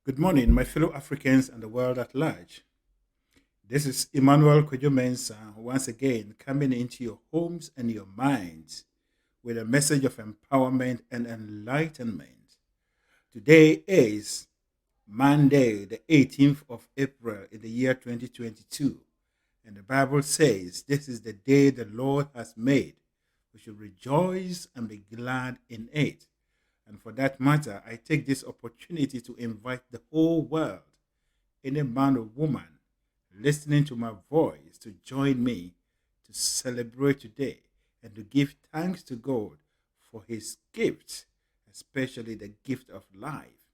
Good morning, my fellow Africans and the world at large. This is Emmanuel once again coming into your homes and your minds with a message of empowerment and enlightenment. Today is Monday, the 18th of April in the year 2022. And the Bible says, "This is the day the Lord has made. We should rejoice and be glad in it." And for that matter, I take this opportunity to invite the whole world, any man or woman listening to my voice, to join me to celebrate today and to give thanks to God for his gift, especially the gift of life.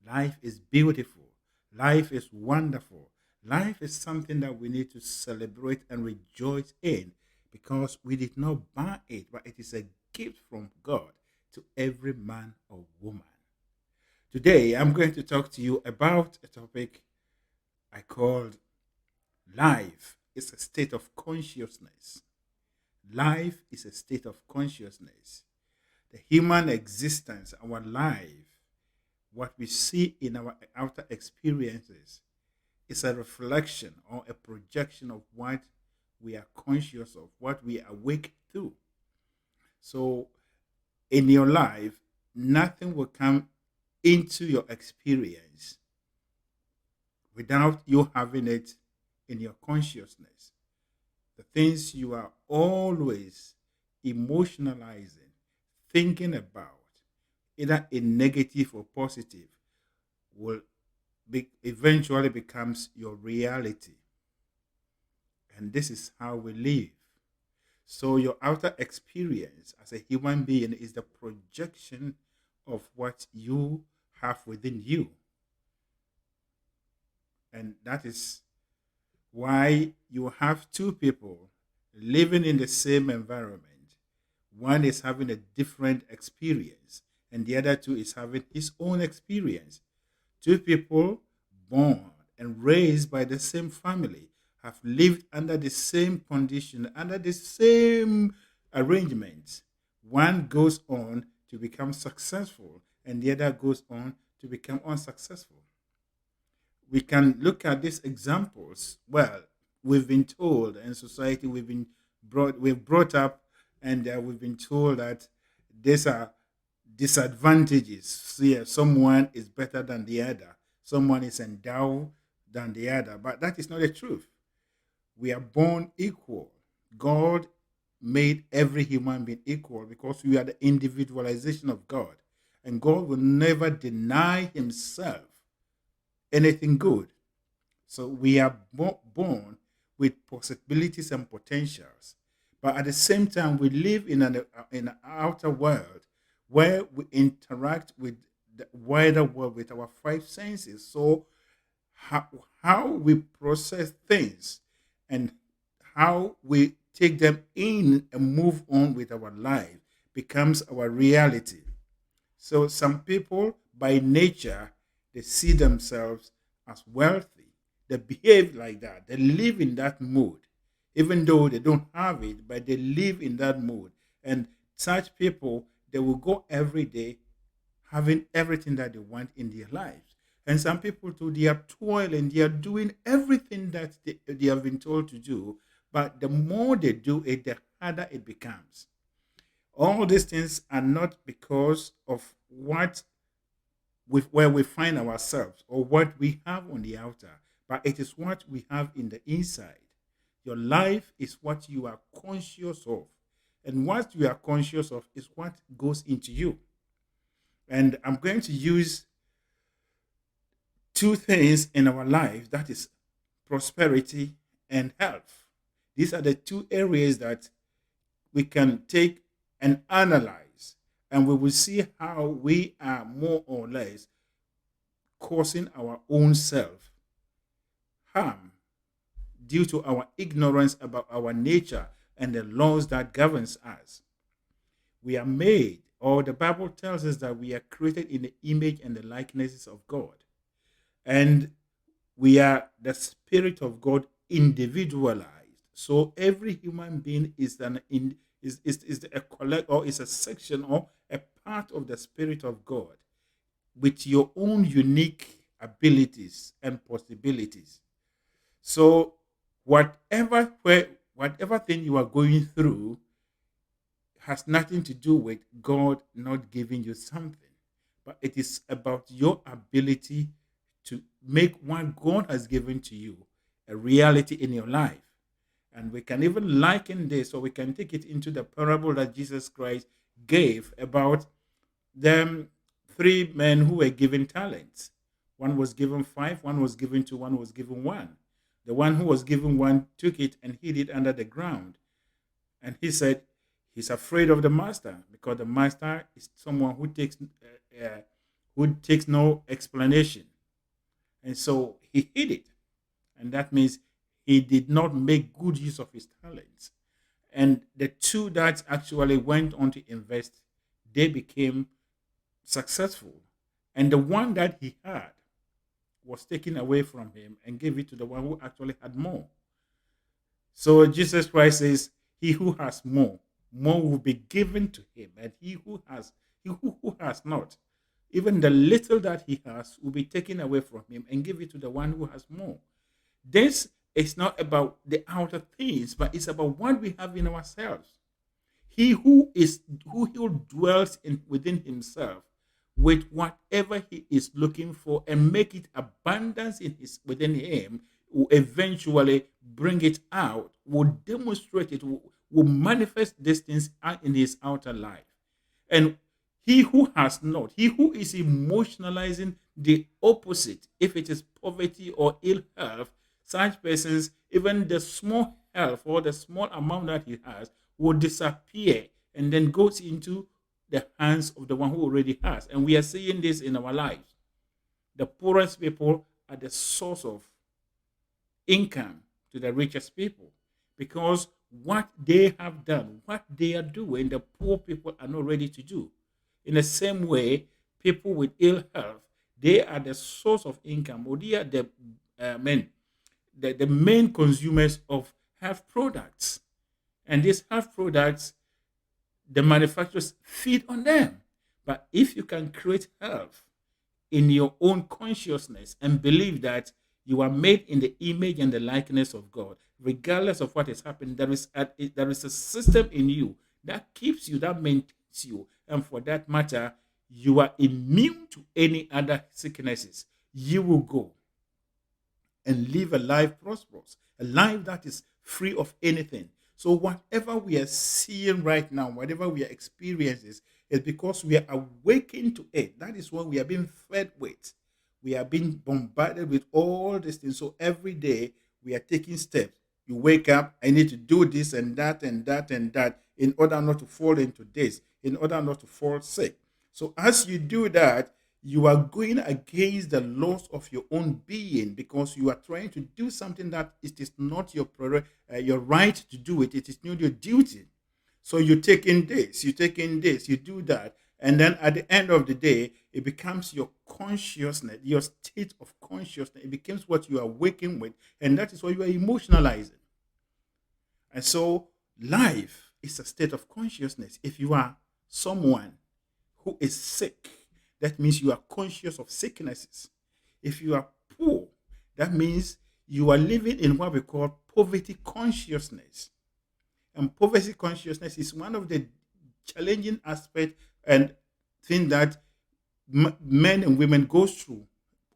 Life is beautiful. Life is wonderful. Life is something that we need to celebrate and rejoice in because we did not buy it, but it is a gift from God to every man or woman. Today, I'm going to talk to you about a topic I called life is a state of consciousness. Life is a state of consciousness. The human existence, our life, what we see in our outer experiences, is a reflection or a projection of what we are conscious of, what we awake to. So, in your life, nothing will come into your experience without you having it in your consciousness. The things you are always emotionalizing, thinking about, either in negative or positive, will eventually becomes your reality. And this is how we live. So your outer experience as a human being is the projection of what you have within you. And that is why you have two people living in the same environment. One is having a different experience, and the other two is having his own experience. Two people born and raised by the same family have lived under the same condition, under the same arrangements. One goes on to become successful, and the other goes on to become unsuccessful. We can look at these examples. Well, we've been told in society, we've brought up, and we've been told that these are disadvantages. So, yeah, someone is better than the other, someone is endowed than the other, but that is not the truth. We are born equal. God made every human being equal because we are the individualization of God. And God will never deny himself anything good. So we are born with possibilities and potentials. But at the same time, we live in an outer world where we interact with the wider world with our five senses. So how, how we process things and how we take them in and move on with our life becomes our reality. So some people by nature they see themselves as wealthy. They behave like that. They live in that mood. Even though they don't have it, but they live in that mood. And such people, they will go every day having everything that they want in their lives. And some people too, they are toiling, they are doing everything that they have been told to do. But the more they do it, the harder it becomes. All these things are not because of what where we find ourselves or what we have on the outer, but it is what we have in the inside. Your life is what you are conscious of. And what you are conscious of is what goes into you. And I'm going to use two things in our life, that is prosperity and health. These are the two areas that we can take and analyze, and we will see how we are more or less causing our own self harm due to our ignorance about our nature and the laws that governs us. We are made, or the Bible tells us that we are created in the image and the likenesses of God. And we are the spirit of God individualized. So every human being is a collect or is a section or a part of the spirit of God with your own unique abilities and possibilities. So whatever thing you are going through has nothing to do with God not giving you something, but it is about your ability to make what God has given to you a reality in your life. And we can even liken this, or we can take it into the parable that Jesus Christ gave about them three men who were given talents. One was given five, one was given two, one was given one. The one who was given one took it and hid it under the ground. And he said he's afraid of the master because the master is someone who takes no explanation. And so he hid it. And that means he did not make good use of his talents. And the two that actually went on to invest, they became successful. And the one that he had was taken away from him and gave it to the one who actually had more. So Jesus Christ says, he who has more will be given to him. And he who has not, even the little that he has will be taken away from him and give it to the one who has more. This is not about the outer things, but it's about what we have in ourselves. He who dwells within himself with whatever he is looking for and make it abundance within him will eventually bring it out, will demonstrate it, will manifest these things out in his outer life. And he who has not, he who is emotionalizing the opposite, if it is poverty or ill health, such persons, even the small health or the small amount that he has will disappear and then goes into the hands of the one who already has. And we are seeing this in our lives. The poorest people are the source of income to the richest people because what they have done, what they are doing, the poor people are not ready to do. In the same way, people with ill health, they are the source of income, or they are the main consumers of health products. And these health products, the manufacturers feed on them. But if you can create health in your own consciousness and believe that you are made in the image and the likeness of God, regardless of what is happening, there is a system in you that keeps you, that maintains you. And for that matter, you are immune to any other sicknesses. You will go and live a life prosperous, a life that is free of anything. So whatever we are seeing right now, whatever we are experiencing, is because we are awakened to it. That is what we are being fed with. We are being bombarded with all these things. So every day we are taking steps. You wake up, I need to do this and that and that and that in order not to fall into this, in order not to fall sick. So as you do that, you are going against the laws of your own being because you are trying to do something that it is not your right to do it. It is not your duty. So you take in this, you do that. And then at the end of the day, it becomes your consciousness, your state of consciousness. It becomes what you are waking with. And that is what you are emotionalizing. And so life is a state of consciousness. If you are someone who is sick, that means you are conscious of sicknesses. If you are poor, that means you are living in what we call poverty consciousness. And poverty consciousness is one of the challenging aspects and thing that men and women go through.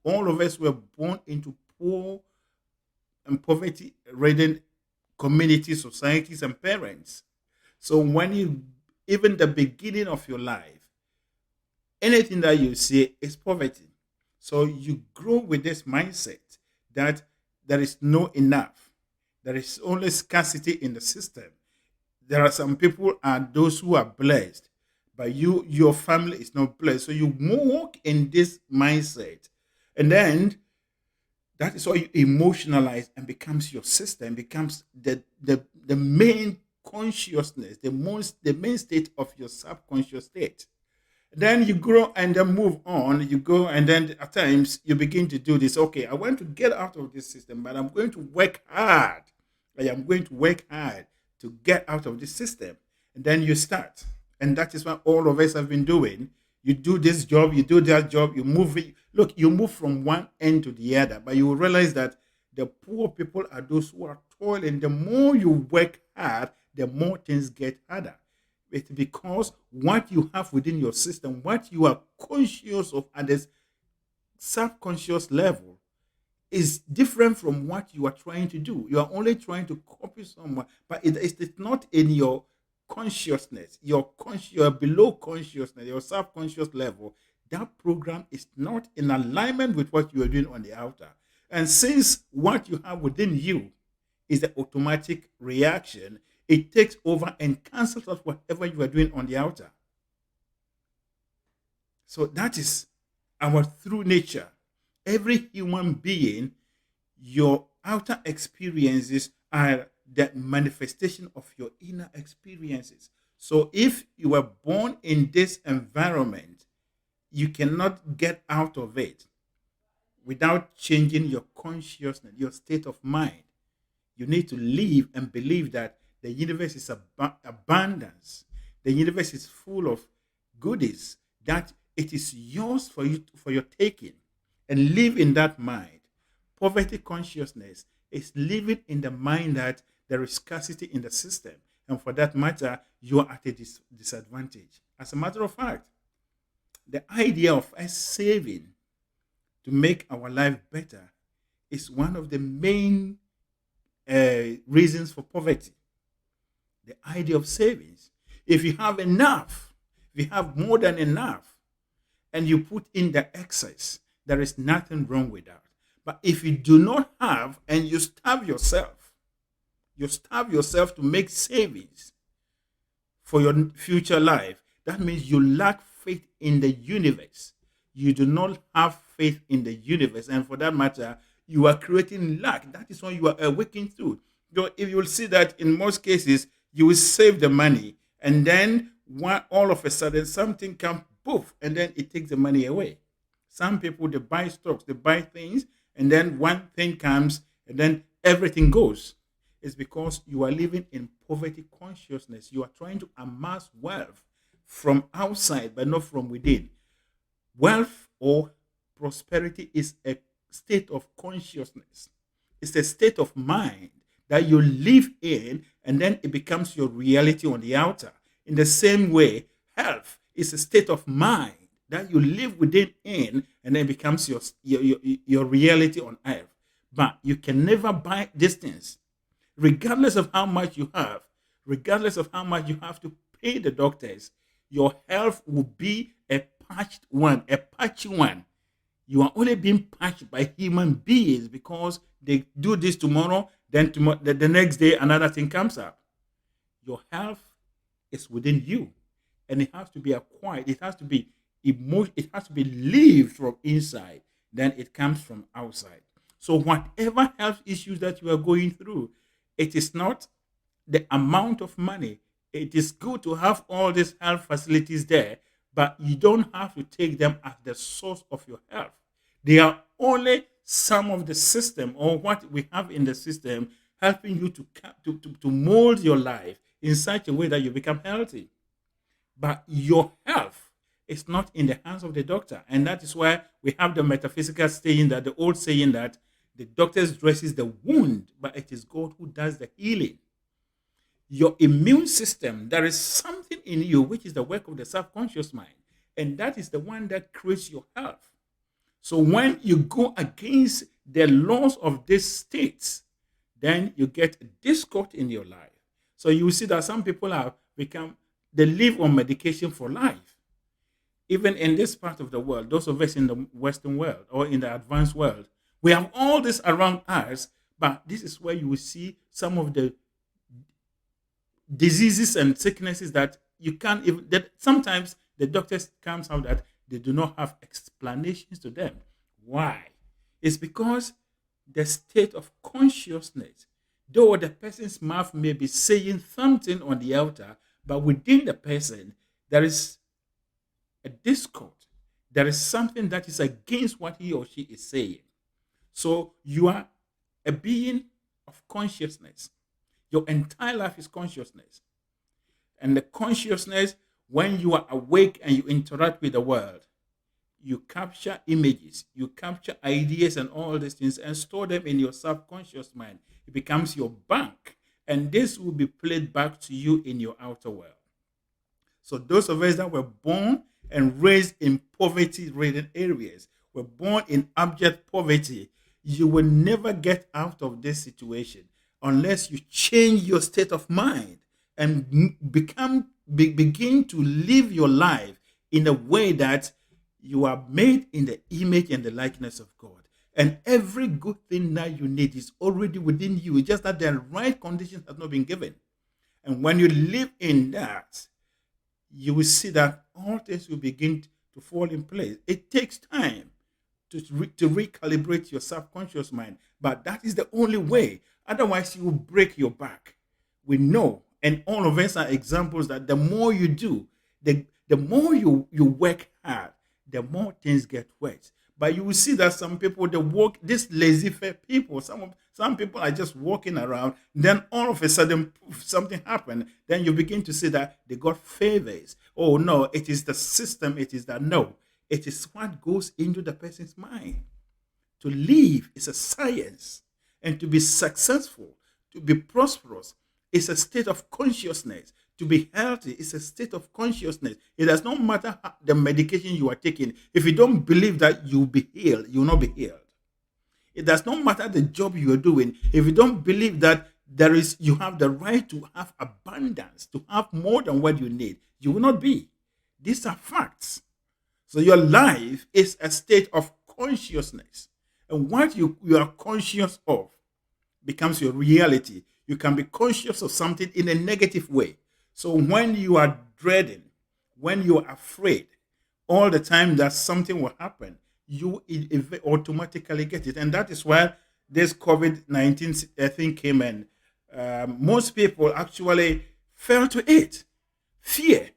All of us were born into poor and poverty-ridden communities, societies, and parents. So even the beginning of your life, anything that you see is poverty. So you grow with this mindset that there is no enough. There is only scarcity in the system. There are some people and those who are blessed, but your family is not blessed. So you walk in this mindset. And then that is how you emotionalize and becomes your system, becomes the main consciousness, the main state of your subconscious state. Then you grow and then move on. You go and then at times you begin to do this. Okay, I want to get out of this system, but I'm going to work hard. I am going to work hard to get out of this system. And then you start. And that is what all of us have been doing. You do this job, you do that job, you move it, Look, you move from one end to the other, but you will realize that the poor people are those who are toiling. The more you work hard, the more things get harder. It's because what you have within your system, what you are conscious of at the subconscious level, is different from what you are trying to do. You are only trying to copy someone, but it's not in your consciousness. You're below consciousness, your subconscious level. That program is not in alignment with what you are doing on the outer. And since what you have within you is the automatic reaction, it takes over and cancels out whatever you are doing on the outer. So that is our true nature. Every human being, your outer experiences are the manifestation of your inner experiences. So if you were born in this environment, you cannot get out of it without changing your consciousness, your state of mind. You need to live and believe that the universe is abundance. The universe is full of goodies that it is yours for you for your taking, and live in that mind. Poverty consciousness is living in the mind that there is scarcity in the system, and for that matter, you are at a disadvantage. As a matter of fact, the idea of us saving to make our life better is one of the main reasons for poverty. The idea of savings. If you have enough, if you have more than enough, and you put in the excess, there is nothing wrong with that. But if you do not have and you starve yourself to make savings for your future life, that means you lack faith in the universe. You do not have faith in the universe. And for that matter, you are creating lack. That is what you are awakening through. If you will see that in most cases, you will save the money, and then all of a sudden something comes, poof, and then it takes the money away. Some people, they buy stocks, they buy things, and then one thing comes, and then everything goes. It's because you are living in poverty consciousness. You are trying to amass wealth from outside, but not from within. Wealth or prosperity is a state of consciousness. It's a state of mind that you live in, and then it becomes your reality on the outer. In the same way, health is a state of mind that you live within in, and then becomes your reality on earth. But you can never buy distance, regardless of how much you have, regardless of how much you have to pay the doctors. Your health will be a patched one, a patchy one. You are only being patched by human beings because they do this tomorrow, then the next day another thing comes up. Your health is within you, and it has to be acquired. It has to be it has to be lived from inside. Then it comes from outside. So whatever health issues that you are going through, it is not the amount of money. It is good to have all these health facilities there, but you don't have to take them as the source of your health. They are only some of the system, or what we have in the system, helping you to mold your life in such a way that you become healthy. But your health is not in the hands of the doctor. And that is why we have the metaphysical saying, that the old saying that the doctor dresses the wound, but it is God who does the healing. Your immune system, there is something in you which is the work of the subconscious mind, and that is the one that creates your health. So when you go against the laws of these states, then you get discord in your life. So you will see that some people have become, they live on medication for life. Even in this part of the world, those of us in the Western world or in the advanced world, we have all this around us, but this is where you will see some of the diseases and sicknesses that you can't even, that sometimes the doctors comes out that they do not have explanations to them. Why? It's because the state of consciousness, though the person's mouth may be saying something on the outer, but within the person there is a discord. There is something that is against what he or she is saying. So you are a being of consciousness. Your entire life is consciousness. And the consciousness, when you are awake and you interact with the world, you capture images, you capture ideas and all these things and store them in your subconscious mind. It becomes your bank, and this will be played back to you in your outer world. So those of us that were born and raised in poverty-ridden areas, were born in abject poverty, you will never get out of this situation unless you change your state of mind and begin to live your life in a way that you are made in the image and the likeness of God. And every good thing that you need is already within you. It's just that the right conditions have not been given. And when you live in that, you will see that all things will begin to fall in place. It takes time to recalibrate your subconscious mind, but that is the only way. Otherwise, you will break your back. We know, and all of us are examples that the more you do, the more you work hard, the more things get worse. But you will see that some people, they walk, these laissez-faire people, some people are just walking around, then all of a sudden poof, something happened. Then you begin to see that they got favors. Oh no, it is the system, it is that. No, it is what goes into the person's mind. To live is a science, and to be successful, to be prosperous, is a state of consciousness. To be healthy is a state of consciousness. It does not matter the medication you are taking. If you don't believe that you'll be healed, you will not be healed. It does not matter the job you are doing. If you don't believe that you have the right to have abundance, to have more than what you need, you will not be. These are facts. So your life is a state of consciousness. And what you are conscious of becomes your reality. You can be conscious of something in a negative way. So when you are dreading, when you are afraid, all the time that something will happen, you automatically get it. And that is why this COVID-19 thing came in. Most people actually fell to it. Fear.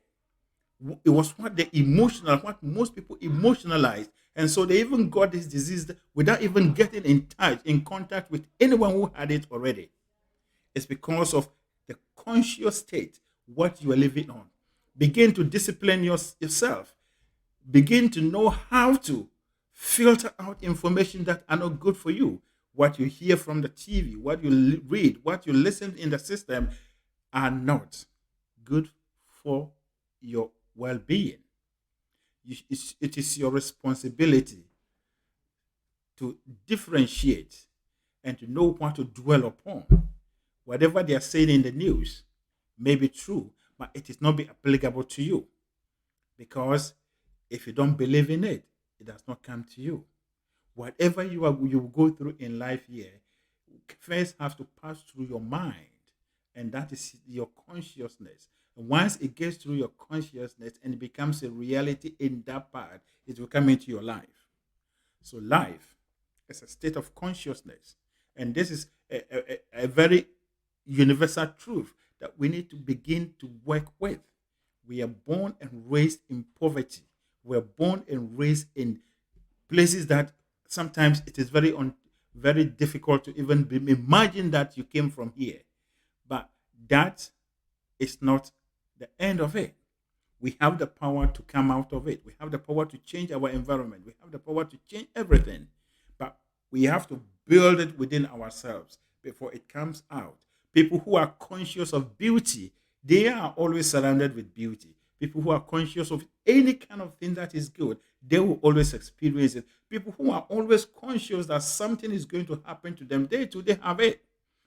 It was what most people emotionalized. And so they even got this disease without even getting in contact with anyone who had it already. It's because of the conscious state, what you are living on. Begin to discipline yourself. Begin to know how to filter out information that are not good for you. What you hear from the TV, what you read, what you listen in the system are not good for your well-being. It is your responsibility to differentiate and to know what to dwell upon. Whatever they are saying in the news may be true, but it is not be applicable to you. Because if you don't believe in it, it does not come to you. Whatever you go through in life here, first has to pass through your mind, and that is your consciousness. And once it gets through your consciousness and it becomes a reality in that part, it will come into your life. So life is a state of consciousness, and this is a very universal truth that we need to begin to work with. We are born and raised in poverty. We are born and raised in places that sometimes it is very difficult to even imagine that you came from here. But that is not the end of it. We have the power to come out of it. We have the power to change our environment. We have the power to change everything. But we have to build it within ourselves before it comes out. People who are conscious of beauty, they are always surrounded with beauty. People who are conscious of any kind of thing that is good, they will always experience it. People who are always conscious that something is going to happen to them, they too, they have it.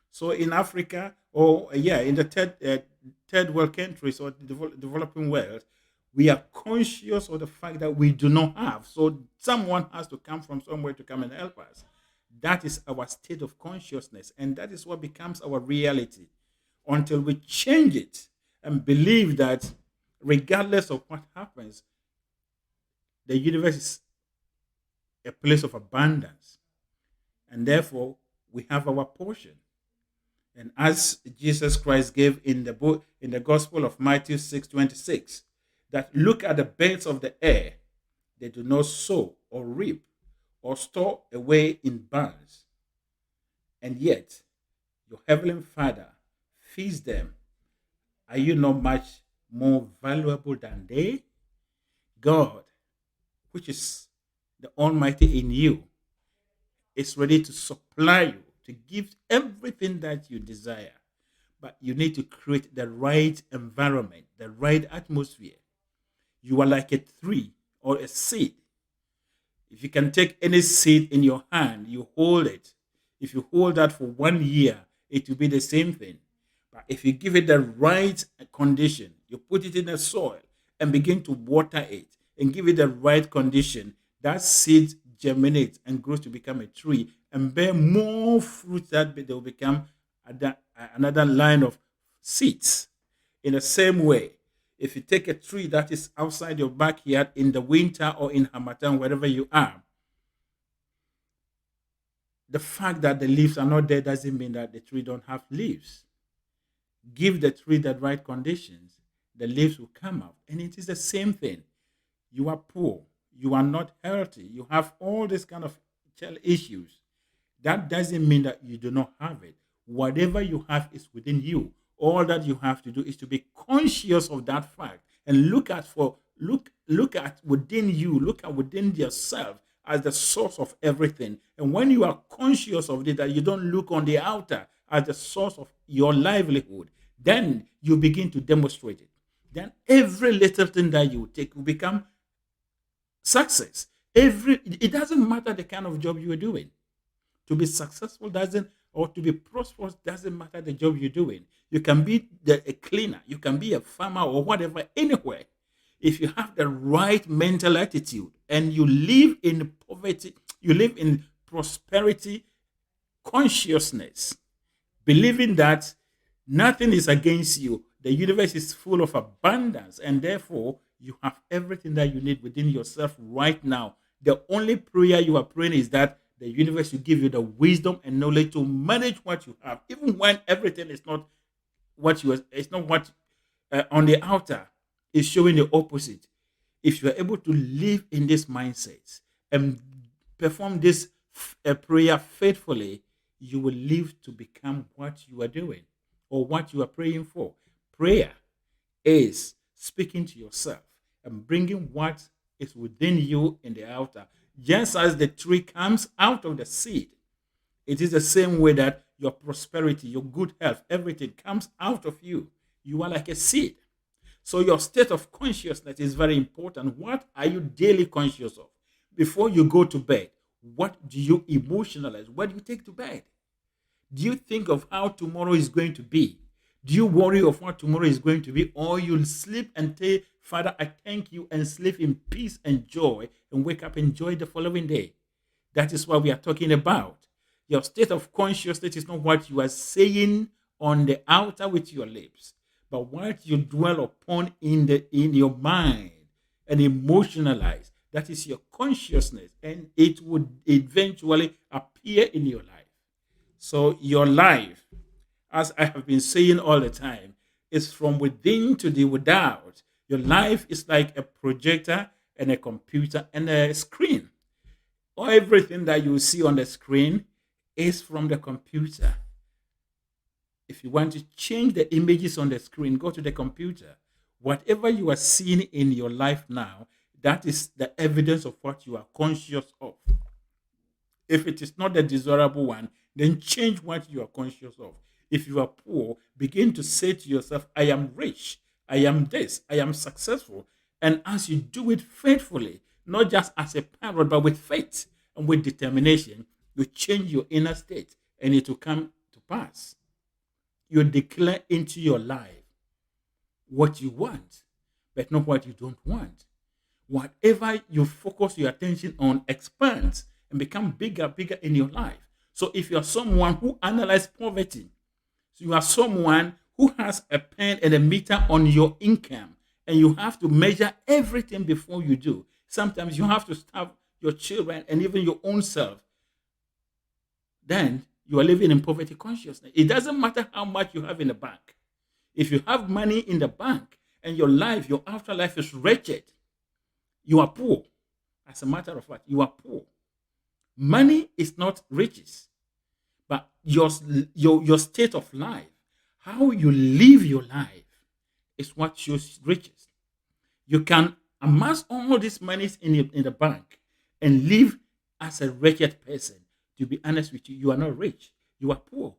So in Africa, or in the third world countries or the developing world, we are conscious of the fact that we do not have. So someone has to come from somewhere to come and help us. That is our state of consciousness, and that is what becomes our reality until we change it and believe that regardless of what happens, the universe is a place of abundance, and therefore we have our portion. And as Jesus Christ gave in the Gospel of Matthew 6:26, that look at the birds of the air, they do not sow or reap or store away in barns, and yet your heavenly Father feeds them. Are you not much more valuable than they? God, which is The Almighty in you is ready to supply you, to give everything that you desire. But you need to create the right environment, the right atmosphere. You are like a tree or a seed. If you can take any seed in your hand, you hold it. If you hold that for 1 year, it will be the same thing. But if you give it the right condition, you put it in the soil and begin to water it and give it the right condition, that seed germinates and grows to become a tree and bear more fruit that they will become another line of seeds. In the same way, if you take a tree that is outside your backyard in the winter or in Hamatan, wherever you are, the fact that the leaves are not there doesn't mean that the tree don't have leaves. Give the tree the right conditions, the leaves will come out. And it is the same thing. You are poor, you are not healthy, you have all these kind of issues. That doesn't mean that you do not have it. Whatever you have is within you. All that you have to do is to be conscious of that fact and look at within you, look at within yourself as the source of everything. And when you are conscious of it, that you don't look on the outer as the source of your livelihood, then you begin to demonstrate it. Then every little thing that you take will become success. It doesn't matter the kind of job you are doing. To be successful doesn't, or to be prosperous doesn't matter the job you're doing. You can be a cleaner, you can be a farmer or whatever, anywhere. If you have the right mental attitude and you live in poverty, you live in prosperity consciousness, believing that nothing is against you, the universe is full of abundance, and therefore you have everything that you need within yourself right now. The only prayer you are praying is that the universe will give you the wisdom and knowledge to manage what you have, even when everything is not what you it's not what on the outer is showing the opposite. If you are able to live in this mindset and perform this prayer faithfully, you will live to become what you are doing or what you are praying for. Prayer is speaking to yourself and bringing what is within you in the outer. Just as the tree comes out of the seed, it is the same way that your prosperity, your good health, everything comes out of you. You are like a seed. So your state of consciousness is very important. What are you daily conscious of? Before you go to bed, what do you emotionalize? What do you take to bed? Do you think of how tomorrow is going to be? Do you worry of what tomorrow is going to be? Or you'll sleep and say, Father, I thank you, and sleep in peace and joy and wake up and enjoy the following day? That is what we are talking about. Your state of consciousness is not what you are saying on the outer with your lips, but what you dwell upon in your mind and emotionalize. That is your consciousness, and it would eventually appear in your life. So your life, as I have been saying all the time, is from within to the without. Your life is like a projector and a computer and a screen. Everything that you see on the screen is from the computer. If you want to change the images on the screen, go to the computer. Whatever you are seeing in your life now, that is the evidence of what you are conscious of. If it is not the desirable one, then change what you are conscious of. If you are poor, begin to say to yourself, I am rich, I am this, I am successful. And as you do it faithfully, not just as a parrot, but with faith and with determination, you change your inner state and it will come to pass. You declare into your life what you want, but not what you don't want. Whatever you focus your attention on expands and become bigger in your life. So if you are someone who analyzes poverty, so you are someone who has a pen and a meter on your income, and you have to measure everything before you do. Sometimes you have to starve your children and even your own self. Then you are living in poverty consciousness. It doesn't matter how much you have in the bank. If you have money in the bank and your life, your afterlife is wretched, you are poor. As a matter of fact, you are poor. Money is not riches, but your state of life, how you live your life, is what shows riches. You can amass all these monies in the bank, and live as a wretched person. To be honest with you, you are not rich. You are poor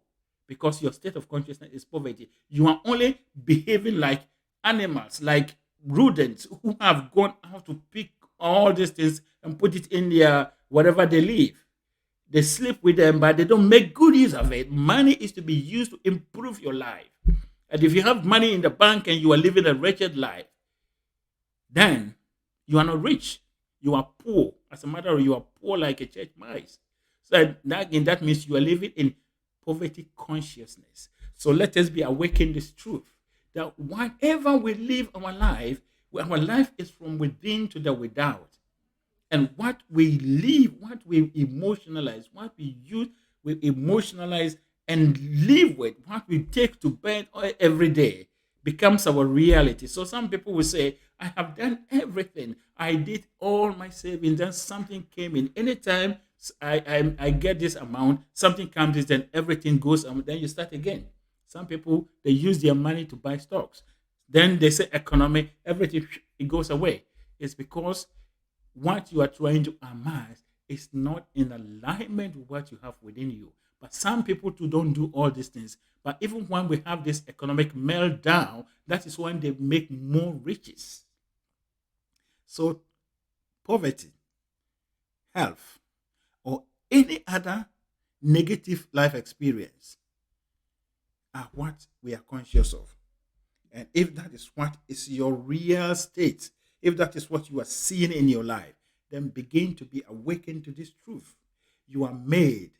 because your state of consciousness is poverty. You are only behaving like animals, like rodents who have gone out to pick all these things and put it in their whatever they live. They sleep with them, but they don't make good use of it. Money is to be used to improve your life. And if you have money in the bank and you are living a wretched life, then you are not rich. You are poor. As a matter of, you are poor like a church mice. So that means you are living in poverty consciousness. So let us be awakened this truth that whatever we live our life is from within to the without. And what we live, what we emotionalize, what we use, we emotionalize and live with, what we take to bed every day becomes our reality. So some people will say, I have done everything. I did all my savings, then something came in. Anytime I get this amount, something comes in, then everything goes, and then you start again. Some people, they use their money to buy stocks. Then they say economy, everything, it goes away. It's because what you are trying to amass is not in alignment with what you have within you. But some people too don't do all these things. But even when we have this economic meltdown, that is when they make more riches. So poverty, health, or any other negative life experience are what we are conscious of. And if that is what is your real state, if that is what you are seeing in your life, then begin to be awakened to this truth. You are made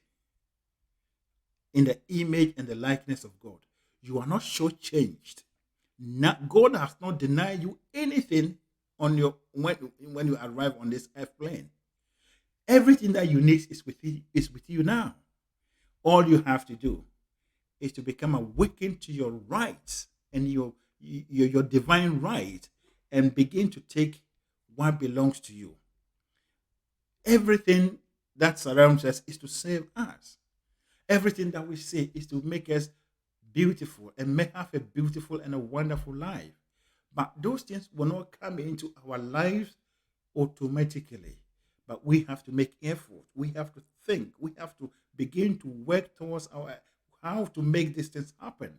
in the image and the likeness of God. You are not shortchanged. God has not denied you anything on your when you arrive on this earth plane. Everything that you need is with you now. All you have to do is to become awakened to your rights and your divine right, and begin to take what belongs to you. Everything that surrounds us is to save us. Everything that we say is to make us beautiful and make have a beautiful and a wonderful life. But those things will not come into our lives automatically. But we have to make effort. We have to think. We have to begin to work towards how to make these things happen.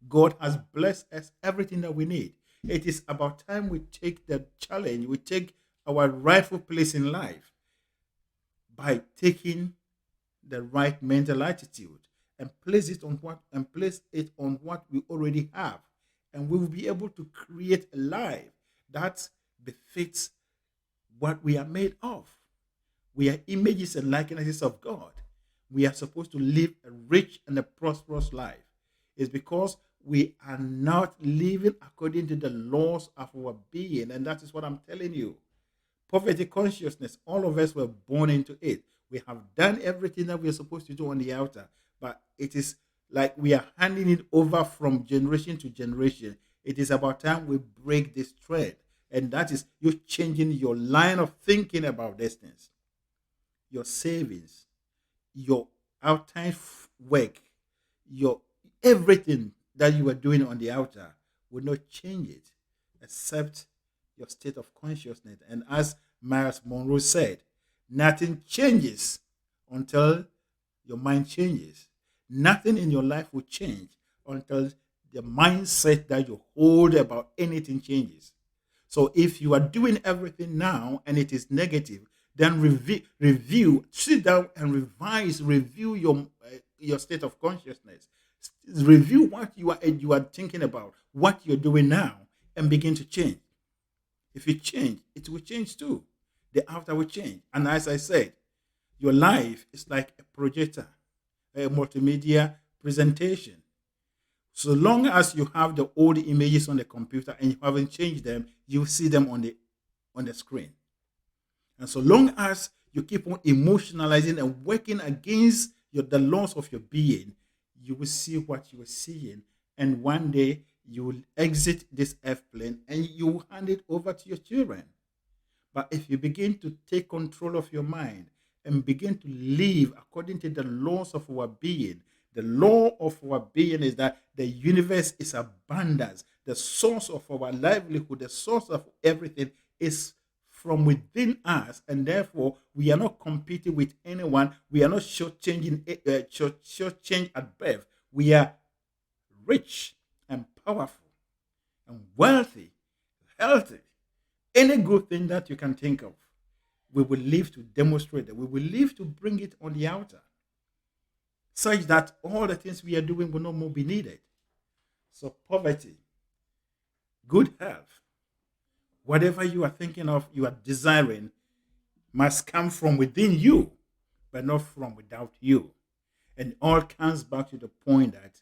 God has blessed us everything that we need. It is about time we take the challenge, we take our rightful place in life by taking the right mental attitude and place it on what we already have. And we will be able to create a life that befits what we are made of. We are images and likenesses of God. We are supposed to live a rich and a prosperous life. It's because we are not living according to the laws of our being. And that is what I'm telling you. Poverty consciousness, all of us were born into it. We have done everything that we are supposed to do on the altar, but it is like we are handing it over from generation to generation. It is about time we break this thread. And that is you changing your line of thinking about these things, your savings, your outside work, your everything that you are doing on the altar will not change it except your state of consciousness. And as Miles Monroe said, nothing changes until your mind changes. Nothing in your life will change until the mindset that you hold about anything changes. So if you are doing everything now and it is negative, then review, sit down and review your state of consciousness. Review what you are thinking about, what you're doing now, and begin to change. If you change, it will change too. The outer will change. And as I said, your life is like a projector, a multimedia presentation. So long as you have the old images on the computer and you haven't changed them, you see them on the screen. And so long as you keep on emotionalizing and working against the laws of your being, you will see what you are seeing. And one day you will exit this earth plane and you will hand it over to your children. But if you begin to take control of your mind and begin to live according to the laws of our being, the law of our being is that the universe is abundance. The source of our livelihood, the source of everything is from within us, and therefore we are not competing with anyone. We are not shortchanged at birth. We are rich and powerful and wealthy, healthy. Any good thing that you can think of, we will live to demonstrate that. We will live to bring it on the altar, such that all the things we are doing will no more be needed. So poverty, good health, whatever you are thinking of, you are desiring, must come from within you, but not from without you. And all comes back to the point that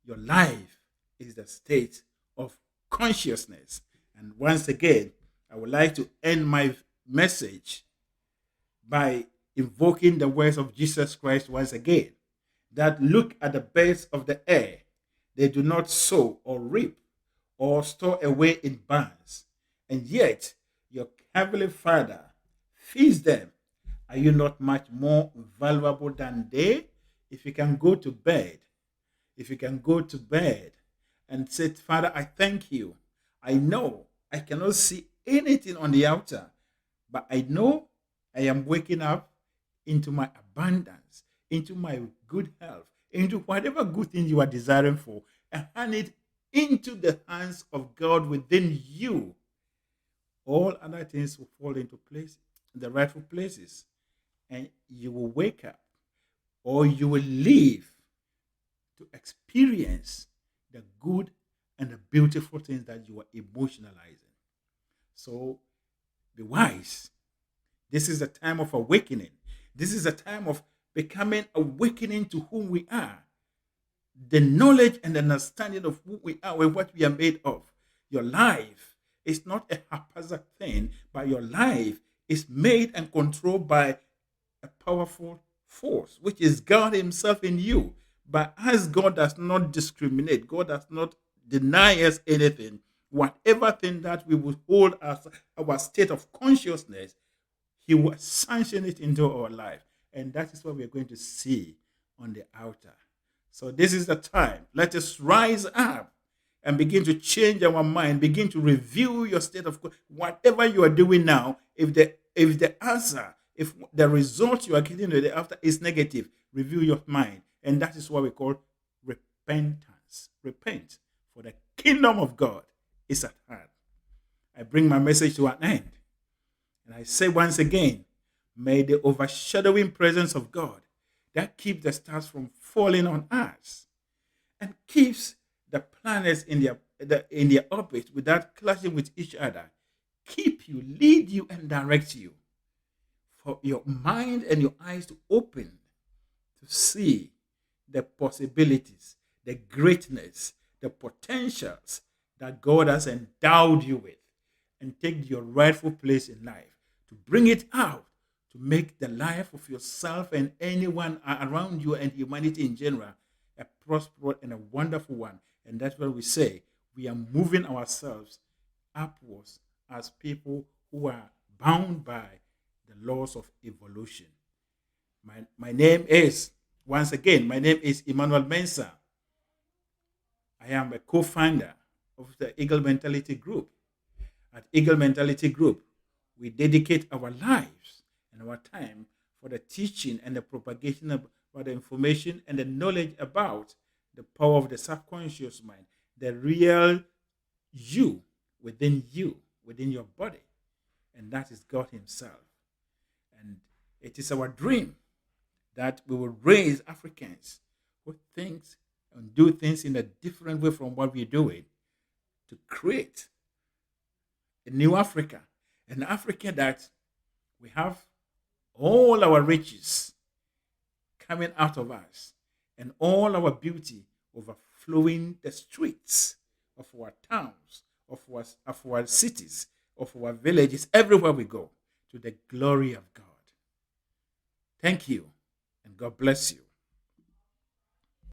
your life is the state of consciousness. And once again, I would like to end my message by invoking the words of Jesus Christ once again, that look at the birds of the air. They do not sow or reap or store away in barns, and yet your heavenly Father feeds them. Are you not much more valuable than they? If you can go to bed, and say, Father, I thank you. I know I cannot see anything on the outer, but I know I am waking up into my abundance, into my good health, into whatever good thing you are desiring for, and hand it into the hands of God within you. All other things will fall into place, the rightful places, and you will wake up, or you will live to experience the good and the beautiful things that you are emotionalizing. So be wise. This is a time of awakening. This is a time of becoming awakening to whom we are. The knowledge and understanding of who we are and what we are made of. Your life is not a haphazard thing, but your life is made and controlled by a powerful force, which is God Himself in you. But as God does not discriminate, God does not deny us anything, whatever thing that we would hold as our state of consciousness, He will sanction it into our life. And that is what we are going to see on the altar. So this is the time. Let us rise up and begin to change our mind, begin to review your state of whatever you are doing now. If the answer, if the result you are getting the day after is negative, review your mind. And that is what we call repentance. Repent, for the kingdom of God is at hand. I bring my message to an end. And I say once again, may the overshadowing presence of God that keeps the stars from falling on us and keeps the planets in their orbit without clashing with each other, keep you, lead you, and direct you, for your mind and your eyes to open to see the possibilities, the greatness, the potentials that God has endowed you with, and take your rightful place in life, to bring it out, to make the life of yourself and anyone around you and humanity in general a prosperous and a wonderful one. And that's what we say. We are moving ourselves upwards as people who are bound by the laws of evolution. My name is, once again, my name is Emmanuel Mensah. I am a co-founder of the Eagle Mentality Group. At Eagle Mentality Group, we dedicate our lives and our time for the teaching and the propagation of the information and the knowledge about the power of the subconscious mind, the real you, within your body. And that is God Himself. And it is our dream that we will raise Africans who think and do things in a different way from what we're doing, to create a new Africa, an Africa that we have all our riches coming out of us and all our beauty overflowing the streets of our towns, of our cities, of our villages, everywhere we go, to the glory of God. Thank you, and God bless you.